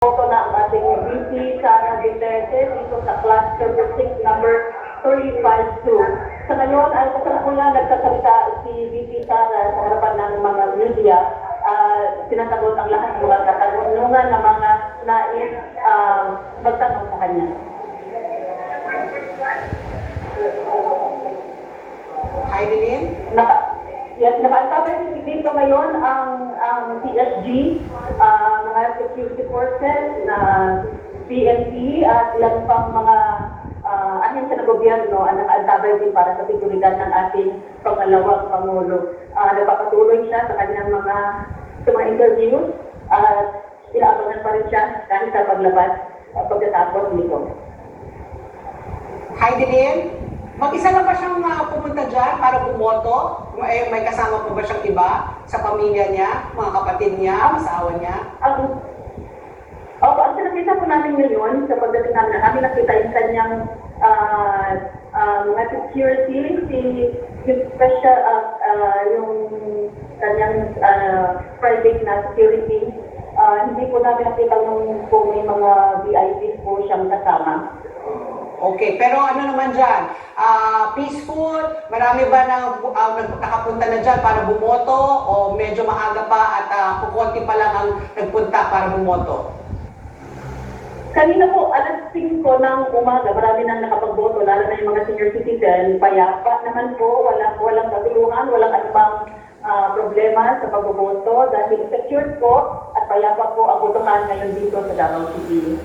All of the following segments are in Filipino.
Boto na ang ating VP Sara Duterte dito sa cluster district number 352. Sa ngayon ay kasalukuyan nagsasalita si VP Sara sa harapan ng mga media. Sinasagot ang lahat ng mga katanungan ng mga nais magtanong sa kanya. Hi, Lilin. Yes, nakaantabay dito ngayon ang PSG, mga security forces, na PNP at ilang pang mga ahensya ng gobyerno ang nakaantabay din para sa seguridad ng ating pangalawang Pangulo. Nagpapatuloy siya sa kanyang mga interviews at inaabangan pa rin siya kahit sa paglabas pagkatapos nito. Hi, Lilin. Mag-isa lang ba siyang pumunta dyan para bumoto? May kasama po ba siyang iba sa pamilya niya, mga kapatid niya, asawa niya? Ang nakita po namin ngayon sa pagdating namin nakita yung kanyang mga security, yung special, yung kanyang private na security. Hindi po namin nakita kung may mga VIP po siyang kasama. Okay, pero ano naman dyan? Peaceful? Marami ba nakapunta na dyan para bumoto? O medyo maaga pa at kukunti pa lang ang nagpunta para bumoto? Kanina po, alas 5 ng umaga, marami nang nakapagboto, lalo na yung mga senior citizen. Payapa naman po, walang katulungan, walang anumang problema sa pagboboto dahil secured po at payapa po ang botohan ngayon dito sa Davao City.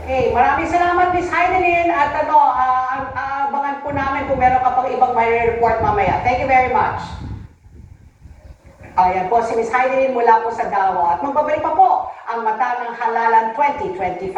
Okay, maraming salamat, Ms. Heidelin. At abangan po namin kung meron ka pang ibang may report mamaya. Thank you very much. Ayan po si Ms. Heidelin mula po sa Davao. At magbabalik pa po ang Mata ng Halalan 2025.